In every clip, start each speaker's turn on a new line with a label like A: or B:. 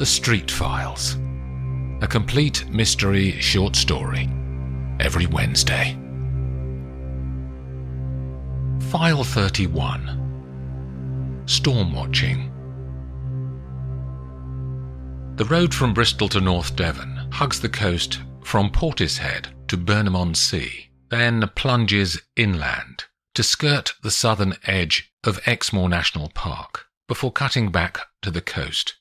A: The Street Files. A complete mystery short story. Every Wednesday. File 31. Stormwatching. The road from Bristol to North Devon hugs the coast from Portishead to Burnham-on-Sea, then plunges inland to skirt the southern edge of Exmoor National Park before cutting back to the coast.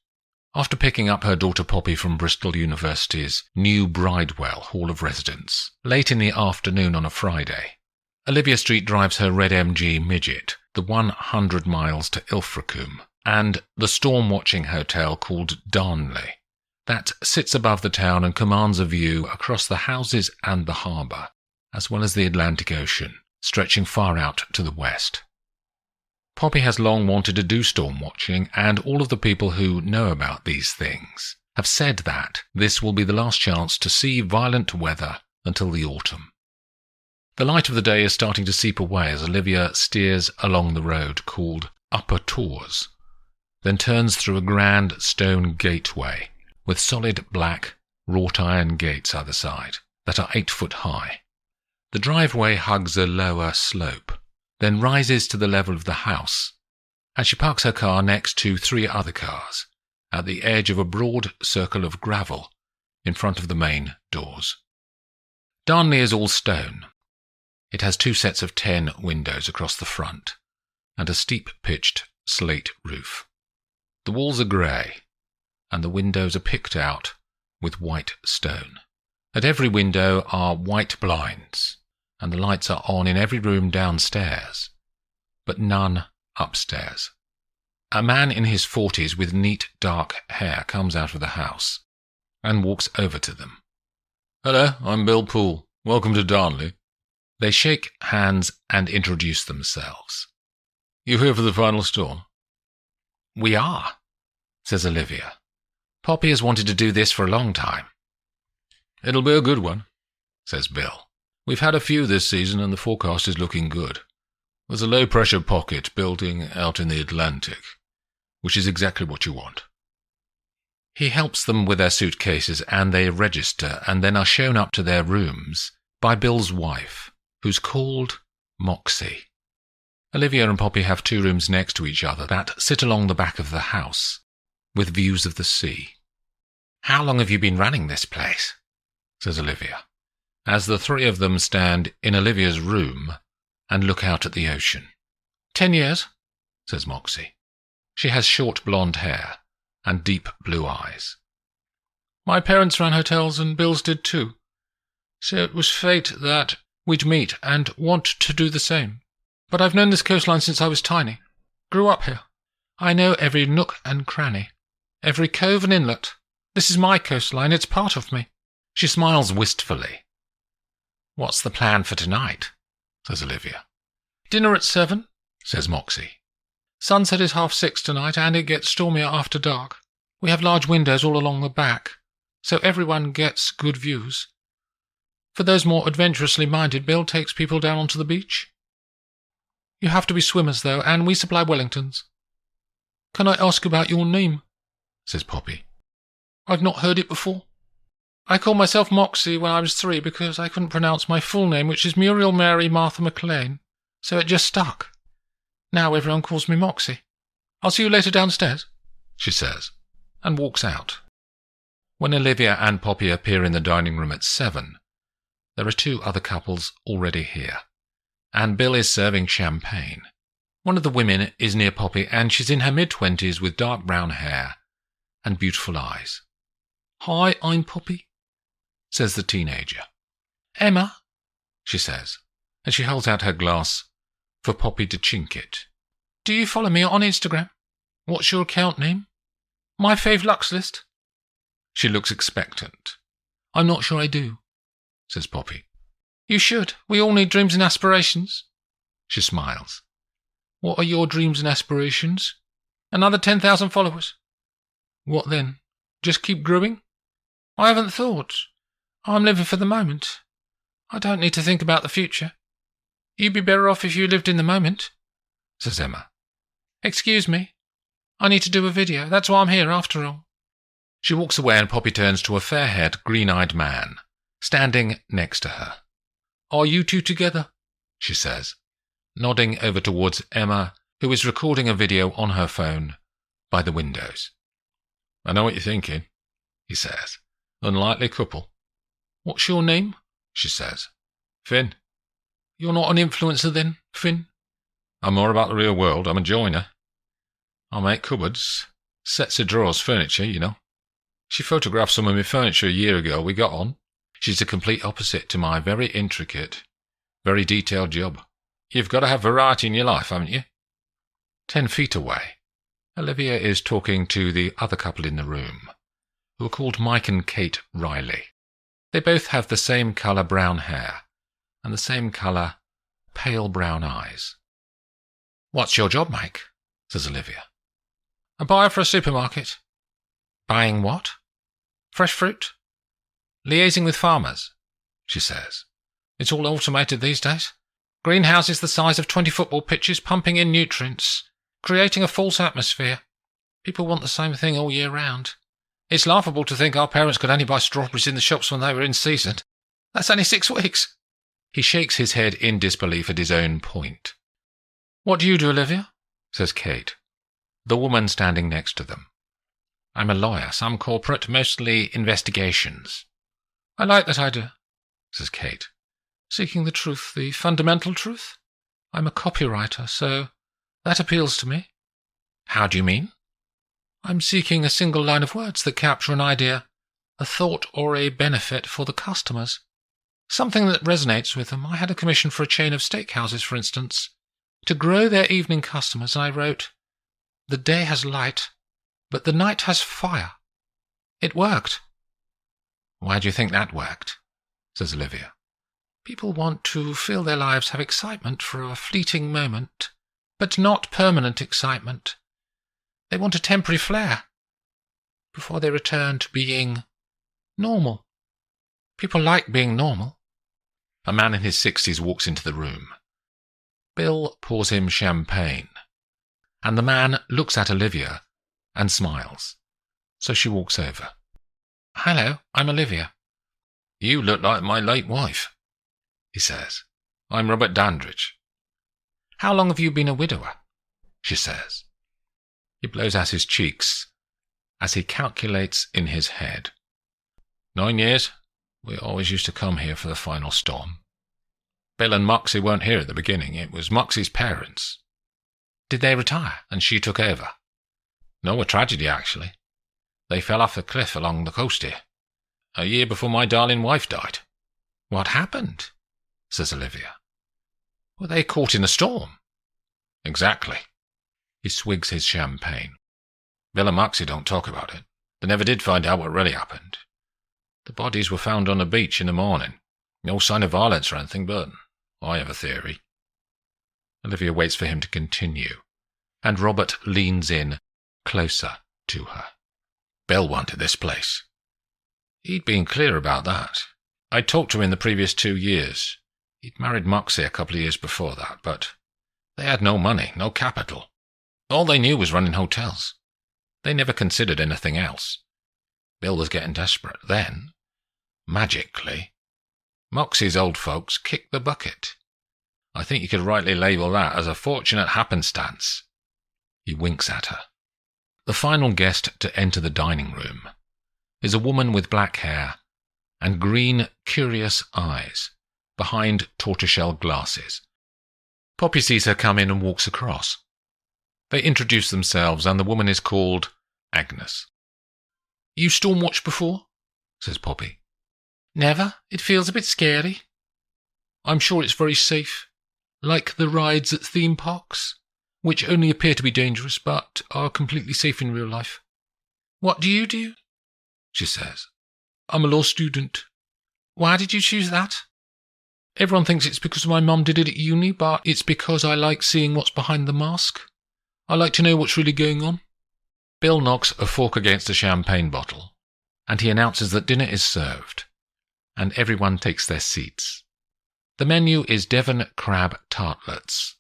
A: After picking up her daughter Poppy from Bristol University's new Bridewell Hall of Residence late in the afternoon on a Friday, Olivia Street drives her red MG Midget the 100 miles to Ilfracombe and the Stormwatching hotel called Darnley that sits above the town and commands a view across the houses and the harbour, as well as the Atlantic Ocean, stretching far out to the west. Poppy has long wanted to do stormwatching, and all of the people who know about these things have said that this will be the last chance to see violent weather until the autumn. The light of the day is starting to seep away as Olivia steers along the road called Upper Tors, then turns through a grand stone gateway with solid black wrought iron gates either side that are 8 foot high. The driveway hugs a lower slope, then rises to the level of the house, and she parks her car next to 3 other cars at the edge of a broad circle of gravel in front of the main doors. Darnley is all stone. It has 2 sets of 10 windows across the front and a steep-pitched slate roof. The walls are grey, and the windows are picked out with white stone. At every window are white blinds, and the lights are on in every room downstairs, but none upstairs. A man in his 40s with neat dark hair comes out of the house and walks over to them. "Hello, I'm Bill Poole. Welcome to Darnley." They shake hands and introduce themselves. "You here for the final storm?" "We are," says Olivia. "Poppy has wanted to do this for a long time." "It'll be a good one," says Bill. "We've had a few this season and the forecast is looking good. There's a low-pressure pocket building out in the Atlantic, which is exactly what you want." He helps them with their suitcases and they register and then are shown up to their rooms by Bill's wife, who's called Moxie. Olivia and Poppy have 2 rooms next to each other that sit along the back of the house, with views of the sea. "How long have you been running this place?" says Olivia, as the 3 of them stand in Olivia's room and look out at the ocean. 10 years, says Moxie. She has short blonde hair and deep blue eyes. "My parents ran hotels and Bill's did too, so it was fate that we'd meet and want to do the same. But I've known this coastline since I was tiny. Grew up here. I know every nook and cranny, every cove and inlet. This is my coastline, it's part of me." She smiles wistfully. "What's the plan for tonight?" says Olivia. "Dinner at 7, says Moxie. "Sunset is 6:30 tonight, and it gets stormier after dark. We have large windows all along the back, so everyone gets good views. For those more adventurously minded, Bill takes people down onto the beach. You have to be swimmers, though, and we supply Wellingtons." "Can I ask about your name?" says Poppy. "I've not heard it before. I called myself Moxie when I was 3 because I couldn't pronounce my full name, which is Muriel Mary Martha McLean, so it just stuck. Now everyone calls me Moxie. I'll see you later downstairs," she says, and walks out. When Olivia and Poppy appear in the dining room at 7, there are 2 other couples already here, and Bill is serving champagne. One of the women is near Poppy, and she's in her mid-20s with dark brown hair and beautiful eyes. "Hi, I'm Poppy," says the teenager. "Emma," she says, and she holds out her glass for Poppy to chink it. "Do you follow me on Instagram? What's your account name? My fave Lux list?" She looks expectant. "I'm not sure I do," says Poppy. "You should. We all need dreams and aspirations." She smiles. "What are your dreams and aspirations?" "Another 10,000 followers." "What then? Just keep growing?" "I haven't thought. I'm living for the moment. I don't need to think about the future." "You'd be better off if you lived in the moment," says Emma. "Excuse me. I need to do a video. That's why I'm here, after all." She walks away and Poppy turns to a fair-haired, green-eyed man, standing next to her. "Are you two together?" she says, nodding over towards Emma, who is recording a video on her phone by the windows. "I know what you're thinking," he says. "Unlikely couple." "What's your name?" she says. "Finn." "You're not an influencer then, Finn?" "I'm more about the real world. I'm a joiner. I make cupboards, sets of drawers, furniture, you know. She photographed some of my furniture a year ago. We got on. She's the complete opposite to my very intricate, very detailed job. You've got to have variety in your life, haven't you?" 10 feet away, Olivia is talking to the other couple in the room, who are called Mike and Kate Riley. They both have the same colour brown hair and the same colour pale brown eyes. "What's your job, Mike?" says Olivia. "A buyer for a supermarket." "Buying what?" "Fresh fruit." "Liaising with farmers," she says. "It's all automated these days. Greenhouses the size of 20 football pitches, pumping in nutrients, creating a false atmosphere. People want the same thing all year round. It's laughable to think our parents could only buy strawberries in the shops when they were in season. That's only 6 weeks. He shakes his head in disbelief at his own point. "What do you do, Olivia?" says Kate, the woman standing next to them. "I'm a lawyer, some corporate, mostly investigations." "I like that idea," says Kate. "Seeking the truth, the fundamental truth? I'm a copywriter, so that appeals to me." "How do you mean?" "I'm seeking a single line of words that capture an idea, a thought or a benefit for the customers. Something that resonates with them. I had a commission for a chain of steakhouses, for instance, to grow their evening customers, and I wrote, 'The day has light, but the night has fire.' It worked." "Why do you think that worked?" says Olivia. "People want to feel their lives have excitement for a fleeting moment, but not permanent excitement. They want a temporary flair before they return to being normal. People like being normal." A man in his 60s walks into the room. Bill pours him champagne, and the man looks at Olivia and smiles, so she walks over. "Hello, I'm Olivia." "You look like my late wife," he says. "I'm Robert Dandridge." "How long have you been a widower?" she says. He blows out his cheeks as he calculates in his head. 9 years. We always used to come here for the final storm. Bill and Moxie weren't here at the beginning. It was Moxie's parents." "Did they retire and she took over?" "No, a tragedy, actually. They fell off a cliff along the coast here, a year before my darling wife died." "What happened?" says Olivia. "Were they caught in a storm?" "Exactly." He swigs his champagne. "Bill and Moxie don't talk about it. They never did find out what really happened. The bodies were found on the beach in the morning. No sign of violence or anything, but I have a theory." Olivia waits for him to continue, and Robert leans in closer to her. "Bill wanted this place. He'd been clear about that. I'd talked to him in the previous 2 years. He'd married Moxie a couple of years before that, but they had no money, no capital. All they knew was running hotels. They never considered anything else. Bill was getting desperate. Then, magically, Moxie's old folks kicked the bucket. I think you could rightly label that as a fortunate happenstance." He winks at her. The final guest to enter the dining room is a woman with black hair and green, curious eyes behind tortoiseshell glasses. Poppy sees her come in and walks across. They introduce themselves, and the woman is called Agnes. "You stormwatched before?" says Poppy. "Never. It feels a bit scary." "I'm sure it's very safe. Like the rides at theme parks, which only appear to be dangerous, but are completely safe in real life." "What do you do?" she says. "I'm a law student." "Why did you choose that?" "Everyone thinks it's because my mum did it at uni, but it's because I like seeing what's behind the mask. I like to know what's really going on." Bill knocks a fork against a champagne bottle, and he announces that dinner is served, and everyone takes their seats. The menu is Devon crab tartlets,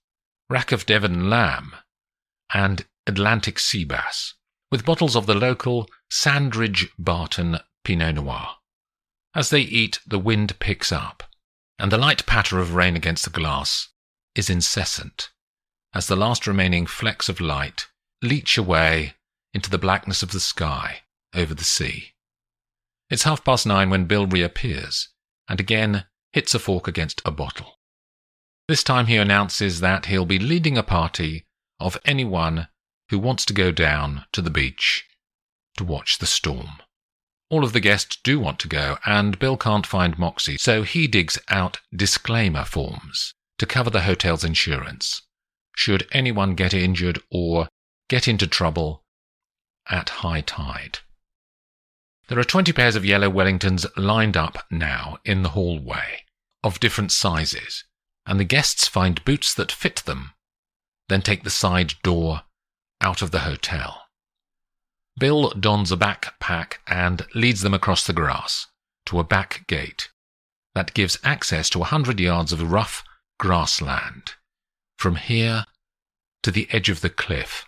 A: rack of Devon lamb, and Atlantic sea bass, with bottles of the local Sandridge Barton Pinot Noir. As they eat, the wind picks up, and the light patter of rain against the glass is incessant, as the last remaining flecks of light leach away into the blackness of the sky over the sea. It's 9:30 when Bill reappears, and again hits a fork against a bottle. This time he announces that he'll be leading a party of anyone who wants to go down to the beach to watch the storm. All of the guests do want to go, and Bill can't find Moxie, so he digs out disclaimer forms to cover the hotel's insurance, should anyone get injured or get into trouble at high tide. There are 20 pairs of yellow Wellingtons lined up now in the hallway, of different sizes, and the guests find boots that fit them, then take the side door out of the hotel. Bill dons a backpack and leads them across the grass to a back gate that gives access to 100 yards of rough grassland, from here to the edge of the cliff.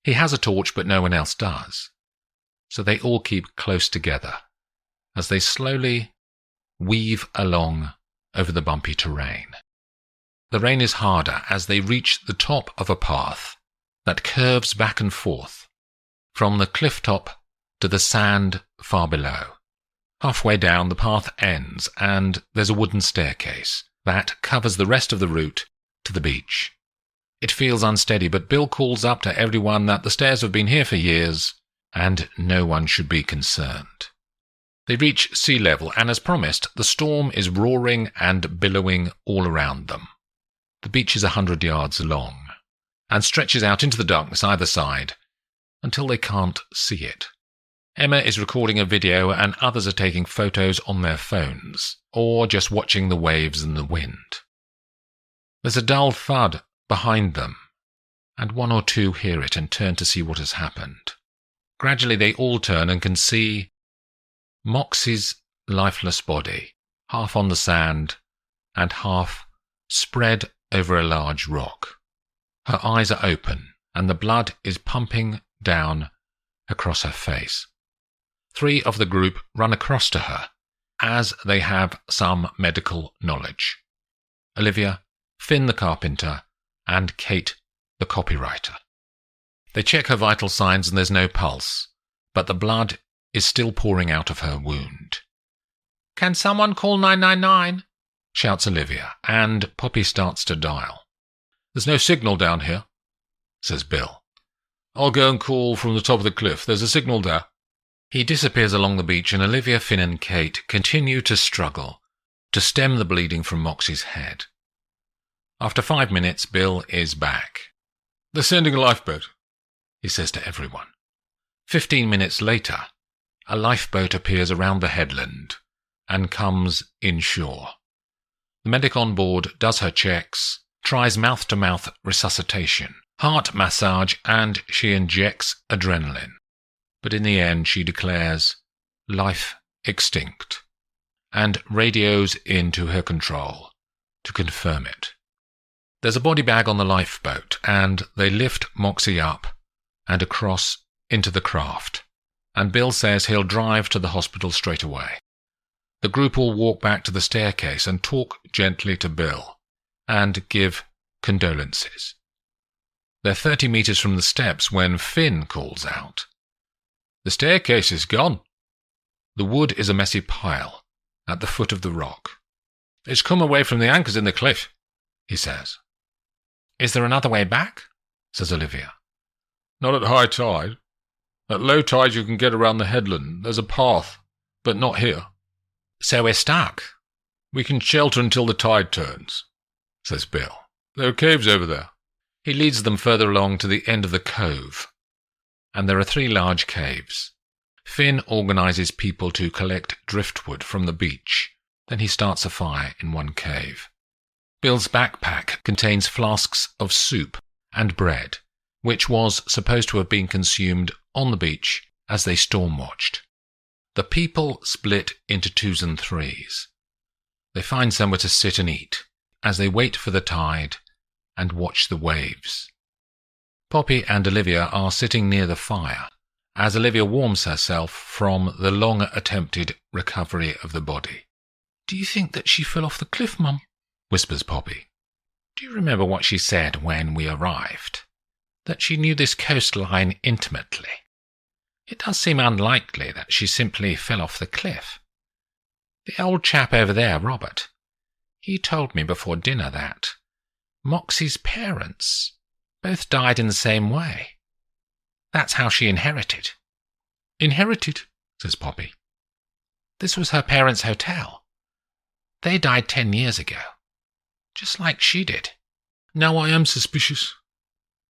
A: He has a torch, but no one else does, so they all keep close together as they slowly weave along over the bumpy terrain. The rain is harder as they reach the top of a path that curves back and forth from the cliff top to the sand far below. Halfway down, the path ends, and there's a wooden staircase that covers the rest of the route to the beach. It feels unsteady, but Bill calls up to everyone that the stairs have been here for years, and no one should be concerned. They reach sea level, and as promised, the storm is roaring and billowing all around them. The beach is 100 yards long, and stretches out into the darkness either side, until they can't see it. Emma is recording a video, and others are taking photos on their phones, or just watching the waves and the wind. There's a dull thud behind them, and one or two hear it and turn to see what has happened. Gradually they all turn and can see Moxie's lifeless body, half on the sand and half spread over a large rock. Her eyes are open, and the blood is pumping down across her face. 3 of the group run across to her, as they have some medical knowledge. Olivia, Finn the carpenter, and Kate the copywriter. They check her vital signs and there's no pulse, but the blood is still pouring out of her wound. "Can someone call 999? Shouts Olivia, and Poppy starts to dial. "There's no signal down here," says Bill. "I'll go and call from the top of the cliff. There's a signal there." He disappears along the beach, and Olivia, Finn and Kate continue to struggle to stem the bleeding from Moxie's head. After 5 minutes, Bill is back. "They're sending a lifeboat," he says to everyone. 15 minutes later, a lifeboat appears around the headland and comes inshore. The medic on board does her checks, tries mouth-to-mouth resuscitation, heart massage, and she injects adrenaline. But in the end she declares life extinct and radios into her control to confirm it. There's a body bag on the lifeboat, and they lift Moxie up and across into the craft, and Bill says he'll drive to the hospital straight away. The group all walk back to the staircase and talk gently to Bill and give condolences. They're 30 meters from the steps when Finn calls out, "The staircase is gone." The wood is a messy pile at the foot of the rock. "It's come away from the anchors in the cliff," he says. "Is there another way back?" says Olivia. "Not at high tide. At low tide you can get around the headland. There's a path, but not here." "So we're stuck?" "We can shelter until the tide turns," says Bill. "There are caves over there." He leads them further along to the end of the cove, and there are 3 large caves. Finn organizes people to collect driftwood from the beach. Then he starts a fire in one cave. Bill's backpack contains flasks of soup and bread, which was supposed to have been consumed on the beach as they stormwatched. The people split into 2s and 3s. They find somewhere to sit and eat as they wait for the tide and watch the waves. Poppy and Olivia are sitting near the fire, as Olivia warms herself from the long attempted recovery of the body. "Do you think that she fell off the cliff, Mum?" whispers Poppy. "Do you remember what she said when we arrived? That she knew this coastline intimately. It does seem unlikely that she simply fell off the cliff. The old chap over there, Robert, he told me before dinner that Moxie's parents both died in the same way. That's how she inherited." "Inherited?" says Poppy. "This was her parents' hotel. They died 10 years ago, just like she did." "Now I am suspicious.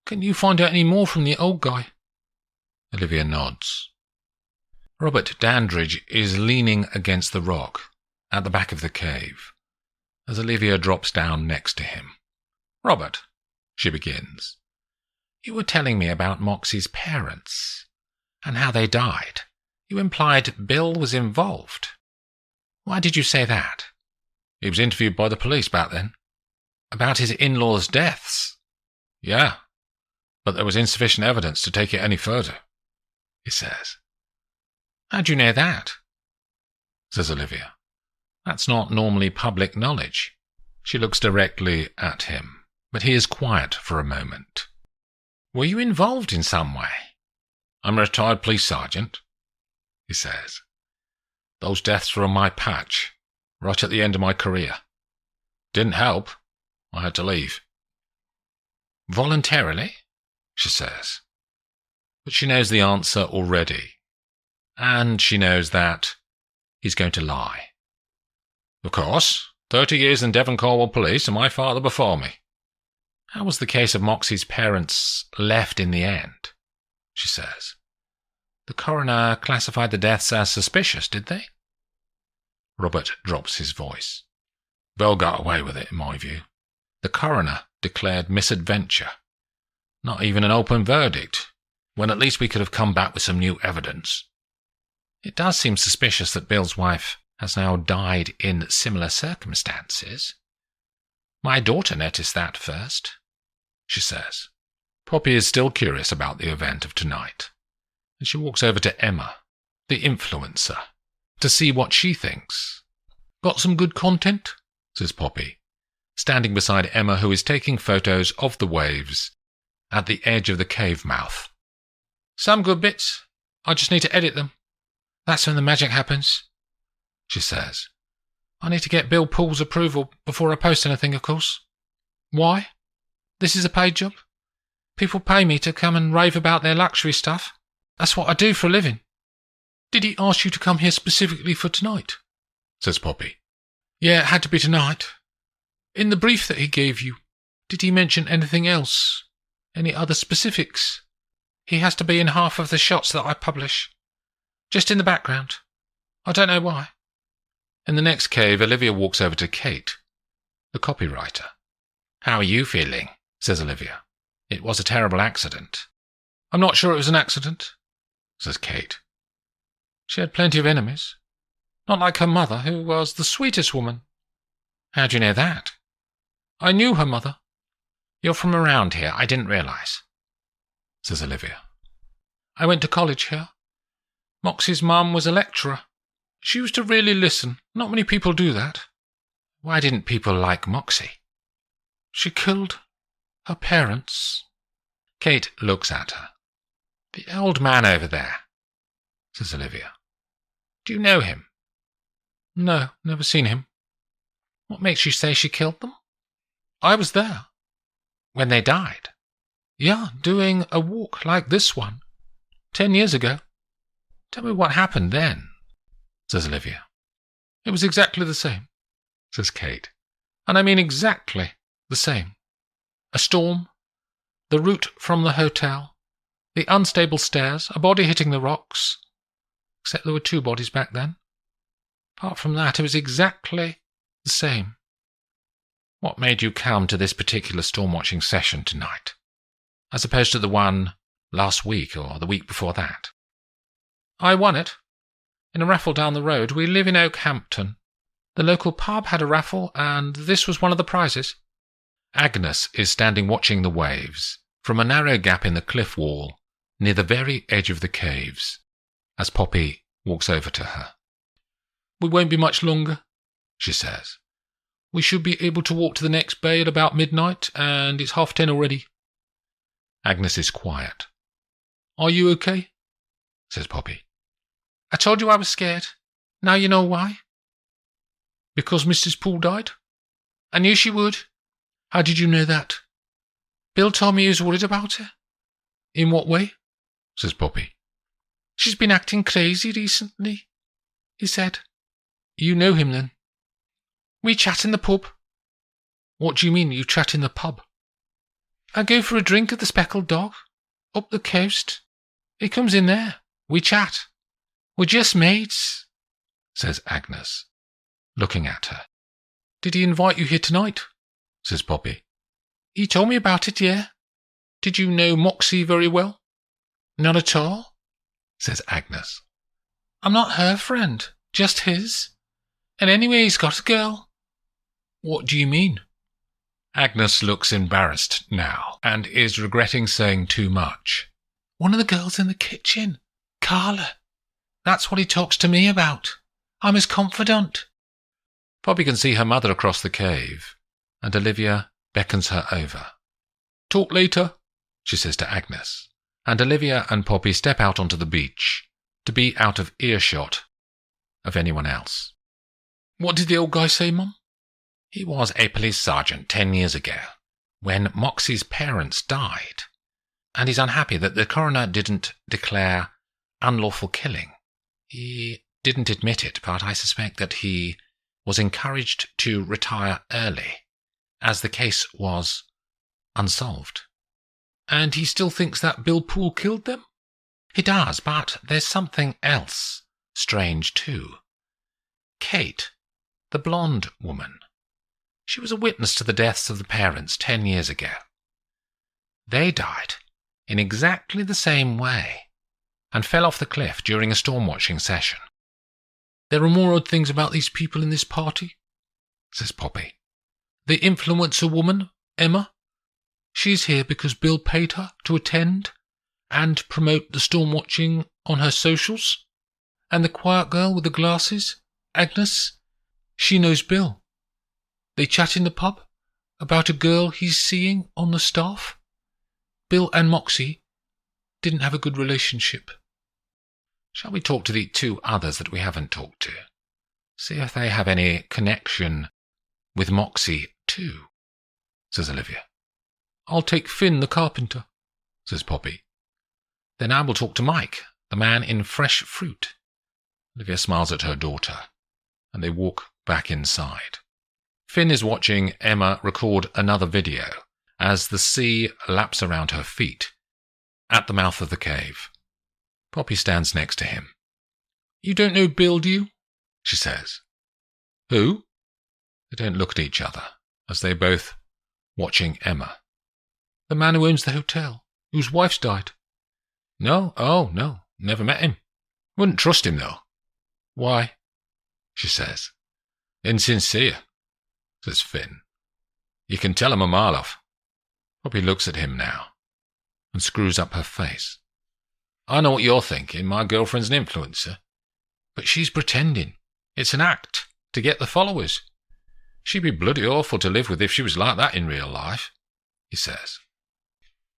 A: Can you find out any more from the old guy?" Olivia nods. Robert Dandridge is leaning against the rock at the back of the cave, as Olivia drops down next to him. "Robert," she begins, "you were telling me about Moxie's parents, and how they died. You implied Bill was involved. Why did you say that?" "He was interviewed by the police back then." "About his in-laws' deaths?" "Yeah, but there was insufficient evidence to take it any further," he says. "How do you know that?" says Olivia. "That's not normally public knowledge." She looks directly at him, but he is quiet for a moment. "Were you involved in some way?" "I'm a retired police sergeant," he says. "Those deaths were on my patch, right at the end of my career. Didn't help. I had to leave." "Voluntarily?" she says. But she knows the answer already, and she knows that he's going to lie. "Of course, 30 years in Devon Cornwall Police and my father before me." "How was the case of Moxie's parents left in the end?" she says. "The coroner classified the deaths as suspicious, did they?" Robert drops his voice. "Bill got away with it, in my view. The coroner declared misadventure. Not even an open verdict, when at least we could have come back with some new evidence. It does seem suspicious that Bill's wife has now died in similar circumstances. My daughter noticed that first," she says. Poppy is still curious about the event of tonight, and she walks over to Emma, the influencer, to see what she thinks. "Got some good content?" says Poppy, standing beside Emma, who is taking photos of the waves at the edge of the cave mouth. "Some good bits. I just need to edit them. That's when the magic happens," she says. "I need to get Bill Poole's approval before I post anything, of course." "Why? This is a paid job. People pay me to come and rave about their luxury stuff. That's what I do for a living." "Did he ask you to come here specifically for tonight?" says Poppy. "Yeah, it had to be tonight. In the brief that he gave you, did he mention anything else? Any other specifics? He has to be in half of the shots that I publish. Just in the background. I don't know why." In the next cave, Olivia walks over to Kate, the copywriter. "How are you feeling?" says Olivia. "It was a terrible accident." "I'm not sure it was an accident," says Kate. "She had plenty of enemies. Not like her mother, who was the sweetest woman." "How do you know that?" "I knew her mother." "You're from around here, I didn't realise," says Olivia. "I went to college here. Moxie's mum was a lecturer. She used to really listen. Not many people do that." "Why didn't people like Moxie?" "She killed her parents." Kate looks at her. "The old man over there," says Olivia. "Do you know him?" "No, never seen him." "What makes you say she killed them?" "I was there." "When they died?" "Yeah, doing a walk like this one, 10 years ago." "Tell me what happened then," says Olivia. "It was exactly the same," says Kate. "And I mean exactly the same. A storm, the route from the hotel, the unstable stairs, a body hitting the rocks. Except there were 2 bodies back then. Apart from that, it was exactly the same." "What made you come to this particular stormwatching session tonight, as opposed to the one last week or the week before that?" "I won it. In a raffle down the road. We live in Oakhampton. The local pub had a raffle, and this was one of the prizes." Agnes is standing watching the waves from a narrow gap in the cliff wall near the very edge of the caves, as Poppy walks over to her. "We won't be much longer," she says. "We should be able to walk to the next bay at about midnight, and it's 10:30 already." Agnes is quiet. "Are you okay?" says Poppy. "I told you I was scared. Now you know why." "Because Mrs. Poole died?" "I knew she would." "How did you know that?" "Bill told me he was worried about her." "In what way?" says Poppy. "She's been acting crazy recently," he said. "You know him, then?" "We chat in the pub." "What do you mean, you chat in the pub?" "I go for a drink at the Speckled Dog, up the coast. He comes in there. We chat. We're just mates," says Agnes, looking at her. "Did he invite you here tonight?" says Poppy. "He told me about it, yeah." "Did you know Moxie very well?" "Not at all," says Agnes. "I'm not her friend, just his. And anyway, he's got a girl." "What do you mean?" Agnes looks embarrassed now, and is regretting saying too much. "One of the girls in the kitchen, Carla. That's what he talks to me about. I'm his confidant." Poppy can see her mother across the cave, and Olivia beckons her over. "Talk later," she says to Agnes, and Olivia and Poppy step out onto the beach, to be out of earshot of anyone else. "What did the old guy say, Mum?" "He was a police sergeant 10 years ago, when Moxie's parents died, and he's unhappy that the coroner didn't declare unlawful killing. He didn't admit it, but I suspect that he was encouraged to retire early, as the case was unsolved." "And he still thinks that Bill Poole killed them?" "He does, but there's something else strange too. Kate, the blonde woman, she was a witness to the deaths of the parents 10 years ago. They died in exactly the same way, and fell off the cliff during a stormwatching session." "There are more odd things about these people in this party," says Poppy. "The influencer woman, Emma. She's here because Bill paid her to attend and promote the stormwatching on her socials. And the quiet girl with the glasses, Agnes, she knows Bill. They chat in the pub about a girl he's seeing on the staff. Bill and Moxie didn't have a good relationship." "Shall we talk to the 2 others that we haven't talked to? See if they have any connection with Moxie too," says Olivia. "I'll take Finn the carpenter," says Poppy. "Then I will talk to Mike, the man in fresh fruit." Olivia smiles at her daughter, and they walk back inside. Finn is watching Emma record another video as the sea laps around her feet at the mouth of the cave. Poppy stands next to him. "You don't know Bill, do you?" she says. "Who?" They don't look at each other, as they both watching Emma. "The man who owns the hotel, whose wife's died." "No, oh, no, never met him. Wouldn't trust him, though." "Why?" she says. "Insincere," says Finn. "You can tell him a mile off." Poppy looks at him now, and screws up her face. "I know what you're thinking, my girlfriend's an influencer. But she's pretending. It's an act, to get the followers. She'd be bloody awful to live with if she was like that in real life," he says.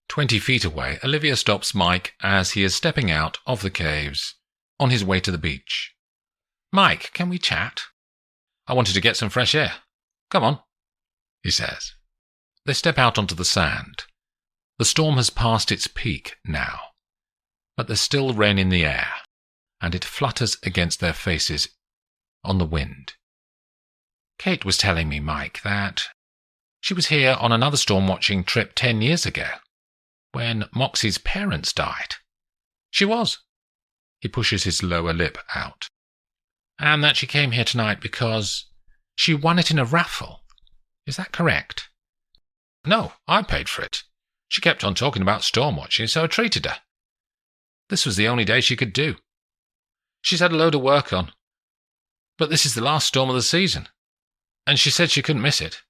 A: 20 feet away, Olivia stops Mike as he is stepping out of the caves on his way to the beach. "Mike, can we chat? I wanted to get some fresh air. Come on," he says. They step out onto the sand. The storm has passed its peak now, but there's still rain in the air, and it flutters against their faces on the wind. "Kate was telling me, Mike, that she was here on another storm-watching trip 10 years ago, when Moxie's parents died." "She was." He pushes his lower lip out. "And that she came here tonight because she won it in a raffle. Is that correct?" "No, I paid for it. She kept on talking about storm-watching, so I treated her. This was the only day she could do. She's had a load of work on, but this is the last storm of the season, and she said she couldn't miss it."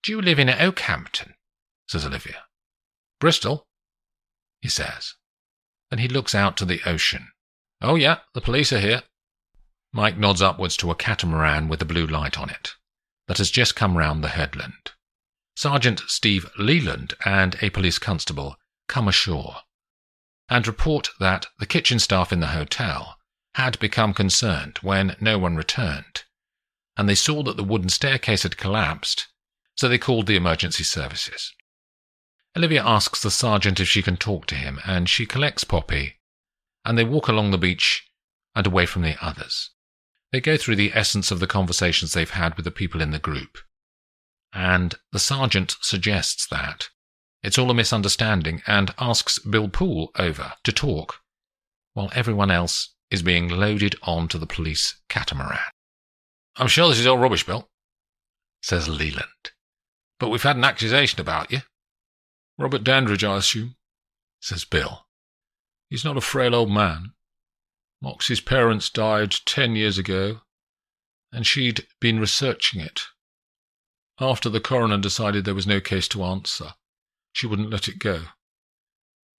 A: "Do you live in Oakhampton?" says Olivia. Bristol?" he says. Then he looks out to the ocean. "Oh yeah, the police are here." Mike nods upwards to a catamaran with a blue light on it that has just come round the headland. Sergeant Steve Leland and a police constable come ashore and report that the kitchen staff in the hotel had become concerned when no one returned, and they saw that the wooden staircase had collapsed, so they called the emergency services. Olivia asks the sergeant if she can talk to him, and she collects Poppy, and they walk along the beach and away from the others. They go through the essence of the conversations they've had with the people in the group, and the sergeant suggests that it's all a misunderstanding and asks Bill Poole over to talk, while everyone else is being loaded onto the police catamaran. "I'm sure this is all rubbish, Bill," says Leland, "but we've had an accusation about you." "Robert Dandridge, I assume," says Bill. "He's not a frail old man. Moxie's parents died 10 years ago, and she'd been researching it. After the coroner decided there was no case to answer, she wouldn't let it go.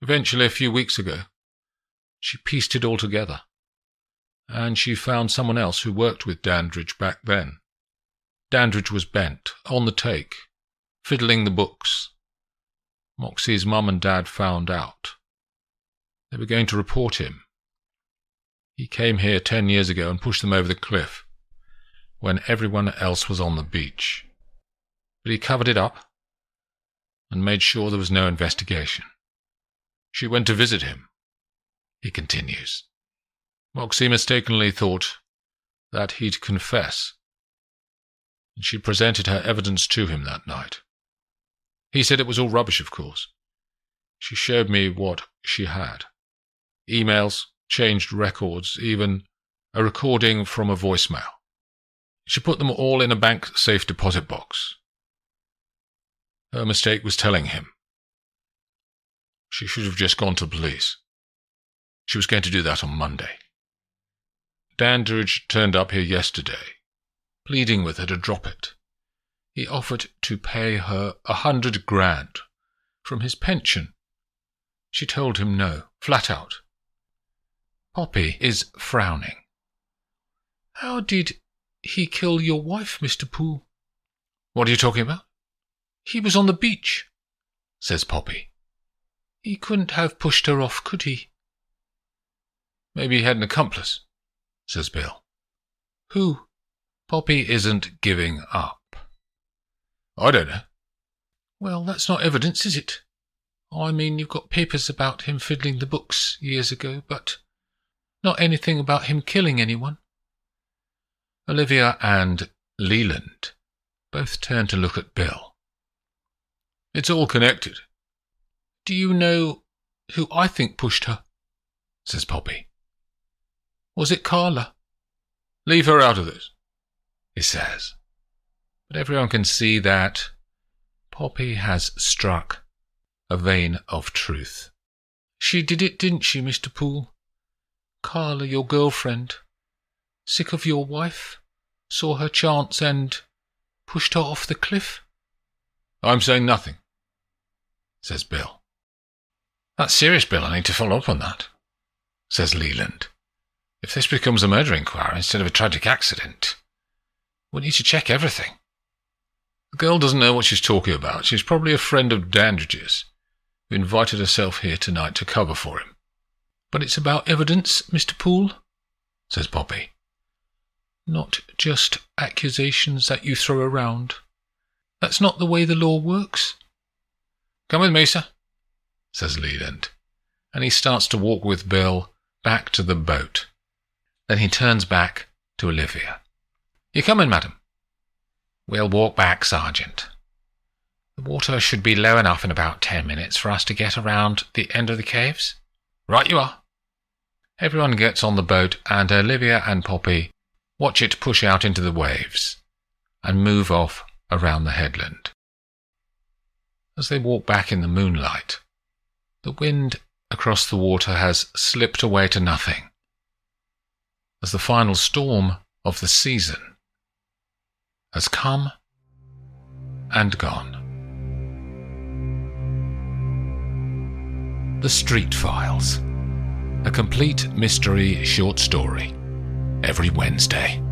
A: Eventually, a few weeks ago, she pieced it all together, and she found someone else who worked with Dandridge back then. Dandridge was bent, on the take, fiddling the books. Moxie's mum and dad found out. They were going to report him. He came here 10 years ago and pushed them over the cliff, when everyone else was on the beach. But he covered it up and made sure there was no investigation. She went to visit him," he continues. "Moxie mistakenly thought that he'd confess, and she presented her evidence to him that night. He said it was all rubbish, of course. She showed me what she had. Emails, changed records, even a recording from a voicemail. She put them all in a bank safe deposit box. Her mistake was telling him. She should have just gone to the police. She was going to do that on Monday. Dandridge turned up here yesterday, pleading with her to drop it. He offered to pay her 100 grand from his pension. She told him no, flat out. Poppy is frowning. "How did he kill your wife, Mr. Poole?" "What are you talking about?" "He was on the beach," says Poppy. "He couldn't have pushed her off, could he?" "Maybe he had an accomplice," says Bill. "Who?" Poppy isn't giving up. "I don't know." "Well, that's not evidence, is it? I mean, you've got papers about him fiddling the books years ago, but not anything about him killing anyone." Olivia and Leland both turn to look at Bill. "It's all connected." "Do you know who I think pushed her?" says Poppy. "Was it Carla?" "Leave her out of this," he says. But everyone can see that Poppy has struck a vein of truth. "She did it, didn't she, Mr. Poole? Carla, your girlfriend, sick of your wife, saw her chance and pushed her off the cliff?" "I'm saying nothing," says Bill. "That's serious, Bill. I need to follow up on that," says Leland. "If this becomes a murder inquiry instead of a tragic accident, we need to check everything. The girl doesn't know what she's talking about. She's probably a friend of Dandridge's, who invited herself here tonight to cover for him." "But it's about evidence, Mr. Poole," says Poppy. "Not just accusations that you throw around. That's not the way the law works." "Come with me, sir," says Leland, and he starts to walk with Bill back to the boat. Then he turns back to Olivia. "You coming, madam?" "We'll walk back, Sergeant. The water should be low enough in about 10 minutes for us to get around the end of the caves." "Right you are." Everyone gets on the boat, and Olivia and Poppy watch it push out into the waves and move off around the headland. As they walk back in the moonlight, the wind across the water has slipped away to nothing, as the final storm of the season has come and gone. The Street Files, a complete mystery short story, every Wednesday.